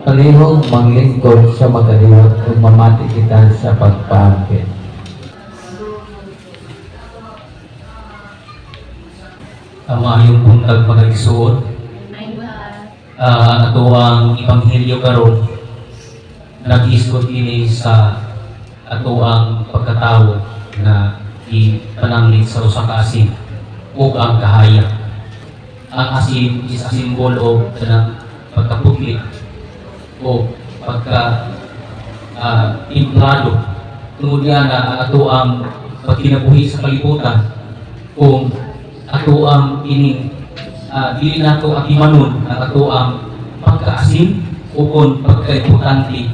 Parehong maglingkod sa magaliwat kung mamati kita sa pagpaangkin. Ang maayong buntag mga igsoon, ato ang Ebanghelyo karon nag-isgot ini sa ato ang pagkatawo na ipananglit sa usa ka asin ug ang kahayag. Ang asin is a symbol of kanang pagkaputli o pagka-timplado. Tungod nga na ang ato ang pagkinabuhi sa kalibutan kung ato ang ining dili nato akimanon ang ato ang pagkaasin o kung pagkaimportante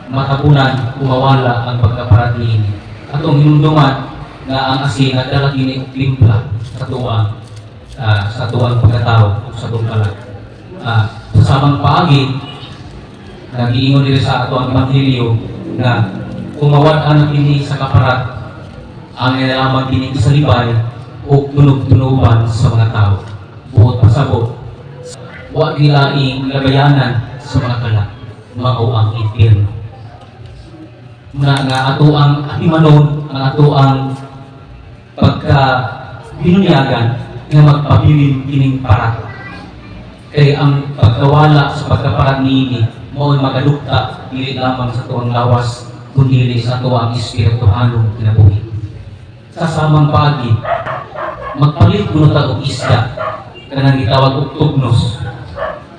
matapunan kumawala ang pagkaparat niini. Atong hinumduman nga ang asin na dala kini og timpla sa tuwang pagkatao o sa tuwang kalag. Sa samang paagi nagiingon diri sa ato ang Ebanghelyo na kumawad-an kini sa kaparat ang nilalaman kini sa libay o tunog-tunuban sa mga tao. Buot pasabot, wa gilaing labayanan sa mga kalag, mao ang impyerno. Nga ato ang akimanon, ang ato ang pagka-binunyagan nga magpabilin kining parat. Kaya ang pagkawala sa pagkaparat niini mao'y magadukta dili lamang sa tuwang lawas kundi sa tuwang espirituhanong kinabuhi. Sa samang pagi magpalit kuno ta og isda kanang gitawag og tugnos.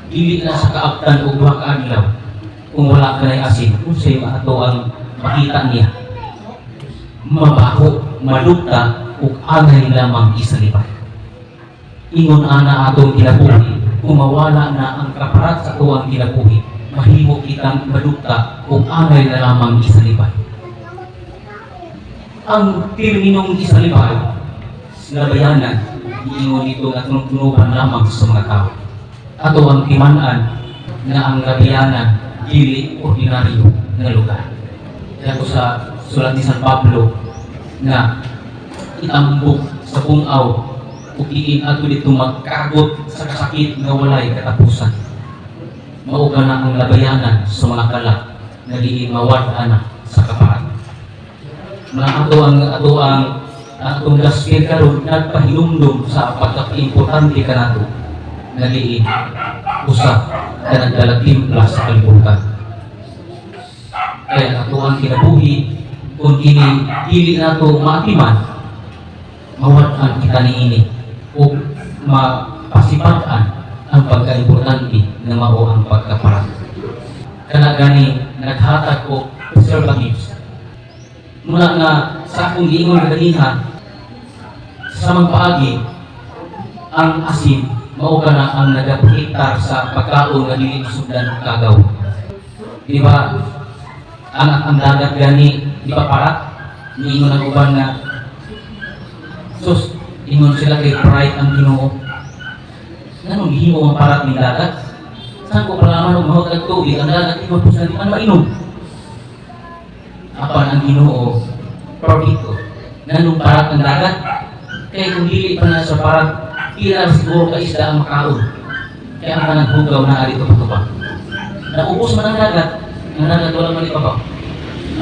Dili na sa kaaptan og duha ka adlaw kung wala kanay asin unsay ato ang makita niya. Mabaho, madukta ug angay lamang isalibay. Ingon ana atong kinabuhi kung mawala na ang kaparat sa tuwang kinabuhi, mahimo kitang madukta ug angay na lamang isalibay. Ang terminong isalibay, labayanan, iingon ito at tunuban lamang sa mga tao. Ato ang timanan na ang labayanan dili ordinaryo na lugar. Kaya ko sa sulat ni San Pablo na itambok sa pungaw ug iin ato dito magkagot sa kasakit nga walay katapusan. Mao na ang labayanan sa mga kalag na diin mawad-ana sa kaparat. Ato ang atong gaspil karon nagpahinumdum sa pagka-importante kanato na diin usa ka nagdalag timpla sa kalibutan. Kaya ato ang kinabuhi kung kini dili nato maatiman, mawad-an kita niini o mapasipag-an ang pagka-importante na mao ang pagkaparat. Kana gani naghatag og preservatives. Mula nga sa akong giingon kanina sa samang paagi ang asin mao kana ang nagaprotektar sa pagkaon nga dili masugdan og kagaw. Di ba? Ang dagat gani di ba parat? Niingon ang uban nga sus, ingon sila kay pride ang Ginoo. Ganun gihimo ang parat ng dagat. Saan ko palaman og mahot ang tubig ang dagat iba po sa di man mainom. Apan ang Ginoo perfecto. Nanong parat ng dagat kaya kung dili pa na sa parat pila siguro ka isda ang makaon. Kaya ang kanang hugaw na ari ito patubang. Naubos man ang dagat wala man ipabaw.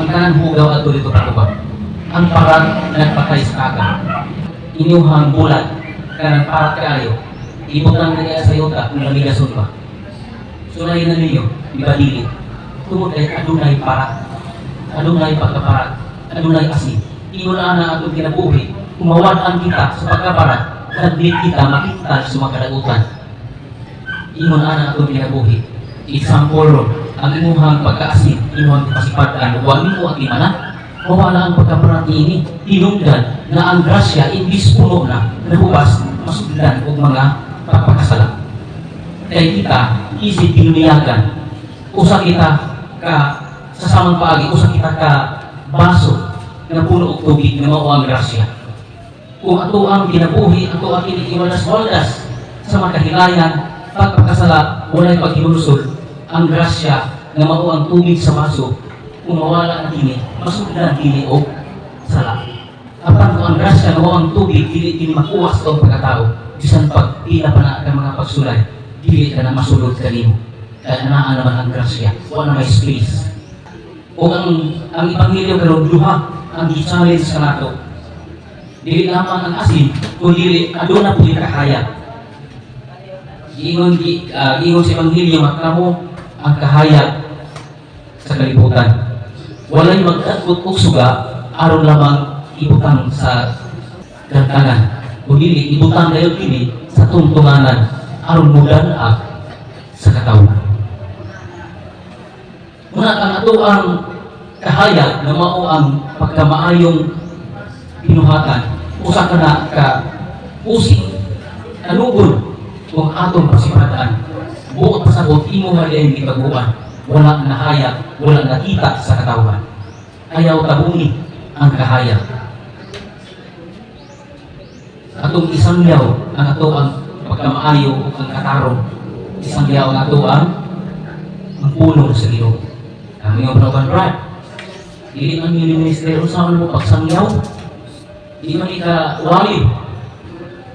Ang kanang hugaw ato dito patubang. Ang parat nagpatay sa kagat. Inyuhang bulat kanang parat kaayo. Ibutang na niya sa yuta kung namigason pa. Sunayin na ninyo, ibadili. Tungod ay adunay parat. Adunay pagkaparat. Adunay asin. Inulaan na atong kinabuhi. Kumawad-an kita sa pagkaparat. Kadlit kita makita sa mga kadagutan. Inulaan na atong kinabuhi. Example, ang imuhang pagkaasin, imuhang pasipadan, huwag mo at imana. Mawala ang pagkaparat ini. Tinungdan na ang grasya imbis puno na nahubas masugdan o mga pagpakasala. Kaya kita, isip pinuniyagan. Usa kita ka sa samang paagi, usa kita ka baso na puno og tubig na mao ang grasya. Kung ato ang kinabuhi, ato ang kiniiwalas-walas sa makahilayan, pagpakasala, walay paghinulusod, ang grasya na mao ang tubig sa baso, kung mawala ang kini, masugdan kini og sala. Apan kung ang grasya na mao ang tubig, dili kini makuha sa pagkatao, bisan pagpila pa na ang mga pagsulay, dili ka na masulod kanimo. kaya naa naman ang grasya, wala may space. O ang Ebanghelyo karon duha ang i-challenge ka nato. Dili lamang ang asin, kundi aduna po kahayag. Ingon sa Ebanghelyo makamo ang kahayag sa kalibutan. Walay mag-agot og suga aron lamang ibutang sa kantanan. Kundi ibutang dayon kini sa tungtunganan aron mudan-a sa katawan. Muna ang ato ang kahayag na mao ang pagkamaayong pinuhatan usa ka na ka usig alugod kung atong pasipatan buot pasabot imo halayan gitaguan wala nahayag wala nakita sa katawan ayaw tabungi ang kahayag atong isang yaw ang ato ang pagkamaayo o ang katarong isang yaw ang ato ang pulong sa Ginoo kami yung broken brad dili man yung ministeryo sa mo pagsangyaw di man ika walid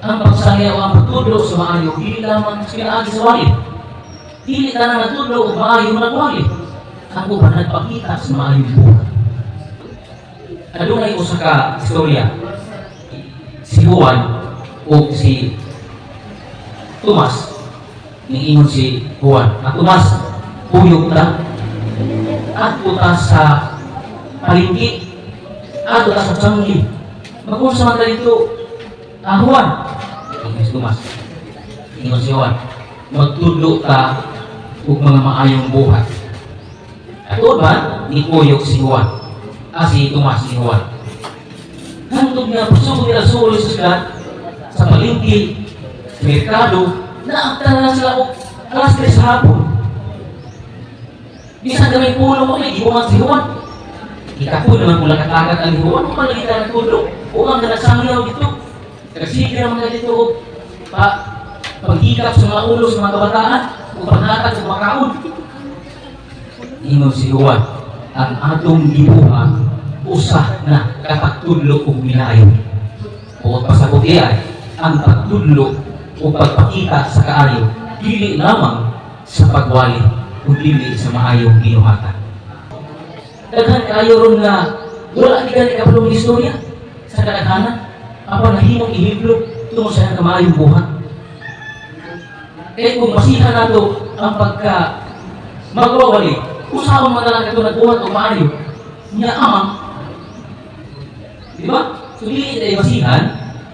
ang pagsangyaw ang pagtudlo sa maayo dili lamang pinaagi sa walid dili ka na natudlo o maayo nagwalid ako ba nagpakita sa maayong buhay adunay usa ka istorya si Juan o si Tomas niingon si Juan na Tomas puyog ta at puta sa palingki at puta sa tanggi magkung sa mga dito Juan ingon si Tomas ingon si Juan magtudlo ta ug mga maayong buhat ato ba ni puyog si Juan si Tomas si Juan hantod nga pasugod nila sulo sa palingki sa merkado naagtan na sila og alas 3 sa hapon bisan gamay pulo mo ay ibuman si Juan ikapon naman kung lakatagat ang Juan kung malagi ka nagtudlo o ang nagsangyaw dito kasi naman dito paghikap sa mga ulo sa mga kabataan o paghatag sa mga kaon ingon si Juan ang atong gibuha usa na kapagtudlo o minayo o pasabot ay ang pagtudlo o pagpakita sa kaayo dili lamang sa pagwali o dili sa maayong ginuhatan daghan kaayo ron nga wala di gani kapulong istorya sa kadaghanan apan nahimong ihiblo tungod sa maayong buhat kaya kung masihan nato ang pagka magwawali usaon man lang ito nagbuhat o maayo niya amang di ba? So dili tayo masihan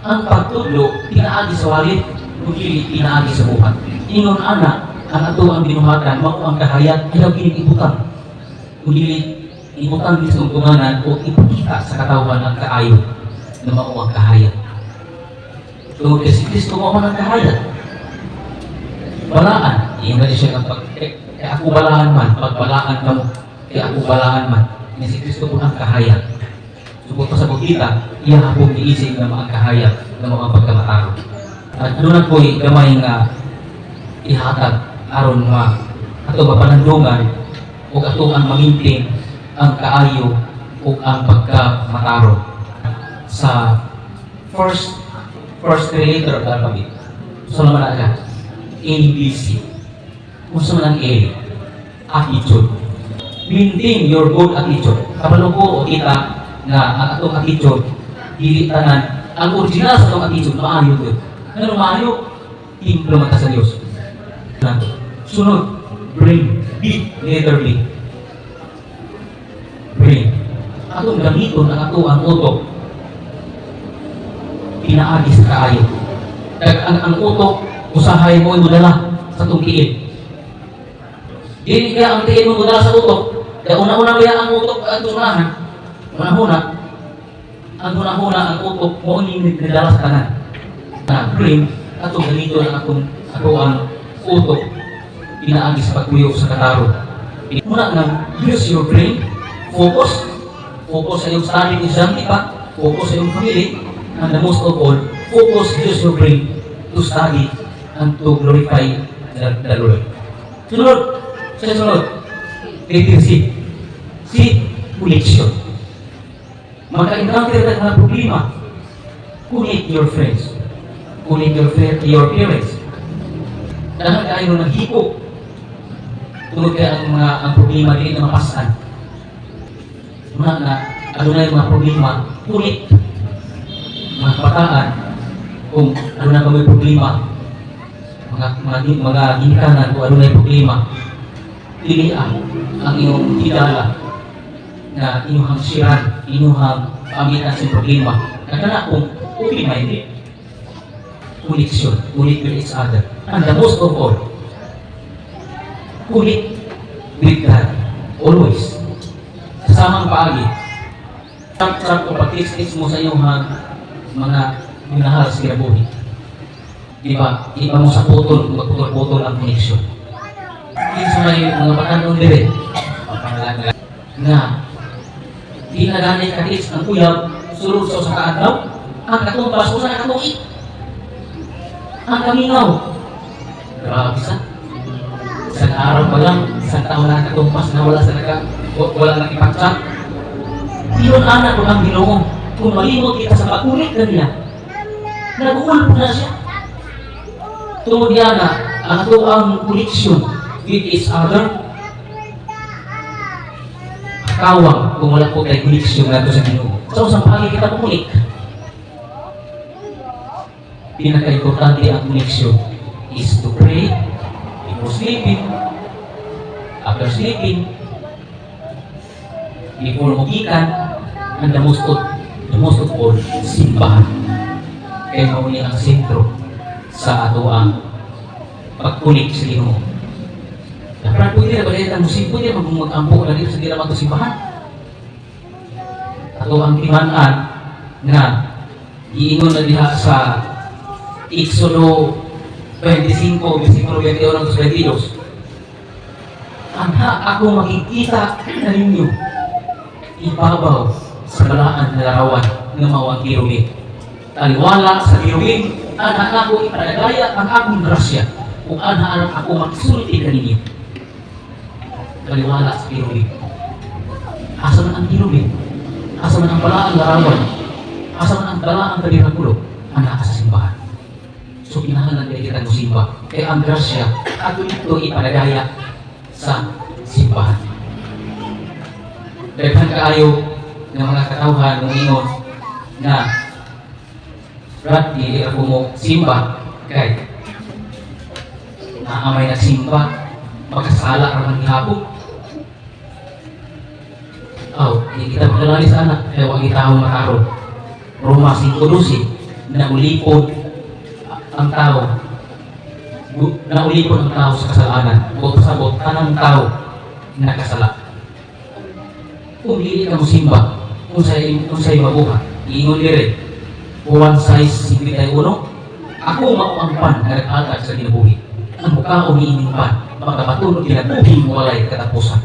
ang pagtudlo pinaagi sa walid o dili pinaagi sa buhat ingon anak ang ato ang binuhatan mao ang kahayag ayaw ginigibutang o dili ibutang din sa ungtunganan o ipakita sa katawan ang kaayo na mao ang kahayag tungod kay si Kristo mao ang kahayag balaan iyon na siya ng kaya ako balaan man pagbalaan ka mo kaya ako balaan man ni si Kristo po ang kahayag subot pa sa bukita iya hapong iisig na mga kahayag na mga pagkamataro at doon ko'y gamay nga ihatag aron nga ato mapanandungan o ato ang maminting ang kaayo o ang pagkamataro sa first creator of the alphabet so naman agad ABC kung sa man ang A attitude maintain your good attitude kapalo ko o kita nga ang atong attitude dili tanan ang original sa atong attitude maayo yun pero maayo timplo mata sa Diyos sunod bring B letter B bring atong gamiton ang ato ang utok pinaagi sa kaayo ang utok usahay mo imudala sa atong kiid dili kaya ang kiid mo imudala sa utok kaya una-una kaya ang utok ang tunahan ang hunahuna ang utok mo ni nagdala sa tanan na bring atong ganito ang ato ang utok pinaagi sa pagkuyog sa kataro muna nga use your brain focus sa iyong study exam pa focus sa iyong family and the most of all focus use your brain to study and to glorify the Lord sunod rating C connection maka-encounter ka ng problema connect your friends connect your parents dahil kayo naghiko Tungod kaya ang problema dili na mapasan. Na adunay mga problema kulit. Mga kabataan kung adunay ka may problema, mga ginikanan kung adunay problema, pilian ang iyong hidala na inyong siran, inyong pamitan sa problema. Kaya kung open-minded, connection with each other. And the most of all, connect with God. Always. Kasamang paagi. Sarap o pag-teach mo sa iyong mga minahal sa kinabuhi. Diba? Iba mo sa putol, magputol-putol ang connection. Sa may mga batanong dire, na di na ganay ka-teach ang uyab, sulod sa kaadlaw, ang katumpas o sa nakatuit. Ang kamingaw. Grabe sa. Isang araw pa lang, isang taon na katumpas na wala nakipagchat. Iyon anak ko ang Ginoo. Kung malimot kita sa pag-ulit kanila, nag-uulpo na siya. Tungod yan na, ang ito ang connection with each other. Kawang kung wala po tayo connection na ito sa Ginoo. So, sa pagi kita pumulik. Pinaka-importante ang connection is to pray before sleeping, after sleeping, before magikan, and the most of all, simbahan. Kaya mauni ang sentro sa ato ang pag-connect sa Ginoo. Dapat po hindi na balay ang musib po niya mag-ampo na dito sa dila mga simbahan. Ato ang timanan na iingon na diha sa Exodo 25, versikulo 21 sa 22. Anha ako makikita na ninyo ibabaw sa balaan na larawan ng mga kirubin. Taliwala sa kirubin, anha ako ipanagaya ang akong grasya kung anha ako magsulti ka ninyo. Taliwala sa kirubin. Asa man ang kirubin? Asa man ang balaan larawan? Asa man ang balaan kaliragulo? Anha sa simbahan. So, pinahalan din kita ng simba. Kaya ang grasya, ato ito ipanagaya sa simbahan. Daghan kaayo ng mga katawhan ng ingon na Brad, hindi ako mo simba kay naamay na simba magkasala ka ng ihapon. Hindi kita magkalali sana kaya huwag itawang makaro. Roma 5:12 na ulipod ang tao sa kasalanan o pasabot kanang tao na kasala. Kung hindi ka mo simba, kung sa'yo mabuha, iingon dire, one size 51, ako mauangpan na nag-atag sa kinabuhi. Ang mukha o niining pan, magkapatulog kinabuhi mo walay katapusan.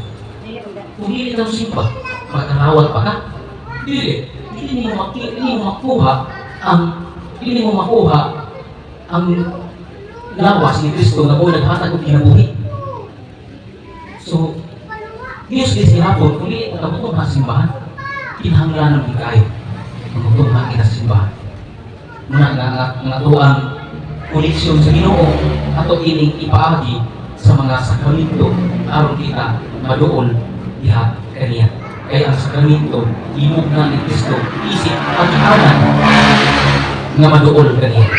Kung hindi ka mo simba, magkarawat pa ka? Hindi mo makuha ang lawas ni Kristo na po naghatag o kinabuhi. So, Diyos din sinapon, kung hindi ito kabutong sa simbahan, pinahanglanan din kayo. Kabutong kita sa simbahan. Muna nga ito ang koneksyon sa Ginoo ato ining ipaagi sa mga sakramento aron kita maduol diha kaniya. Kaya ang sakramento, imog na ni Kristo, isip at kanan nga maduol kaniya.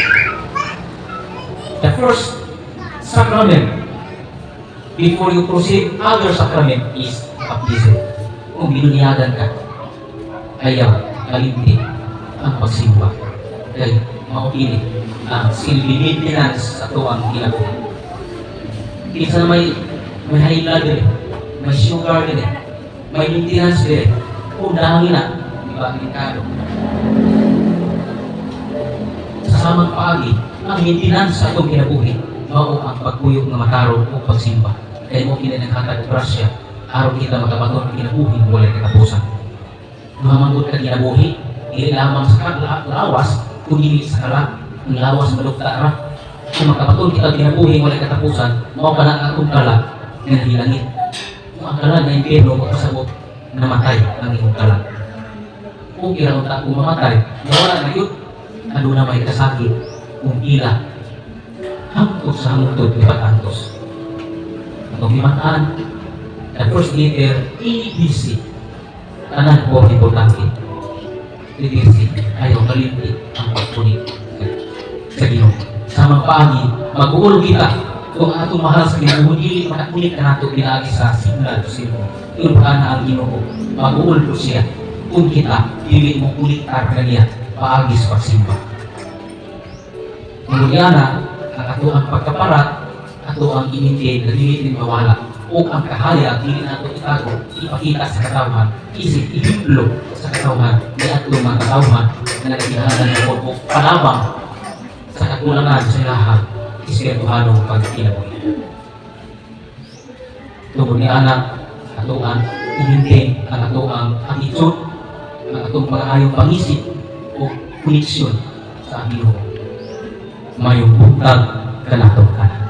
The first sacrament before you proceed other sacrament is baptism. Kung binunyagan ka, ayaw, kalimti ang pagsimba. Kaya maupili ang silbi-maintenance sa ito ang kinabuhi. Isa may high blood din, may sugar din, may maintenance din. Kung dahil na, di ba, delikado. Sa samang paagi, ang maintenance sa itong kinabuhi, mao ang pagkuyog ng mataro o pagsimba. Kaya mo kinanaghatag grasya, araw kita magkabaton ng kinabuhi, wala katapusan. Mamanggod ka kinabuhi, hindi lamang sa lawas, kundi sa kala, ang lawas malukta ra. Kung magkabaton kita kinabuhi, wala katapusan, mao pa na akong kala, ng hilangit. Kung ang kala na impyerno, magkasabot, namatay ang iyong kala. Kung kiraunta kung mamatay, nawala na yun, ano na may kasakit, kung ila, hangtod sa hangtod, lipat antos. Atong himataan, the first letter, ABC. Tanan po importante. ABC, ayaw kalimti ang pagpunit sa Ginoo. Sa mga paagi, mag-uul kita kung atong mahal sa Ginoo, dili makapunit ka nato pinaagi sa signal sa Ginoo. Iulbahan na ang Ginoo, mag-uul po siya. Kung kita, dili mo kulitar ka niya, paagi sa pagsimba. Kemudian, ang ato ang pagkaparat, ato ang inintin na dili din mawala. O ang kahaya, dili nato itago, ipakita sa katawan, isip, ihimlo sa katawan, may ato mga katawan na nagkinahanan ng korpo, palabang sa kakulangan sa ilahan, ispirituhanong pagkinabuhi. Tungkol ni anak, ato ang inintin, ang ato ang attitude, ang atong pag-ayong pangisip o koneksyon sa Ginoo. Mayong buntag kanatong kanan.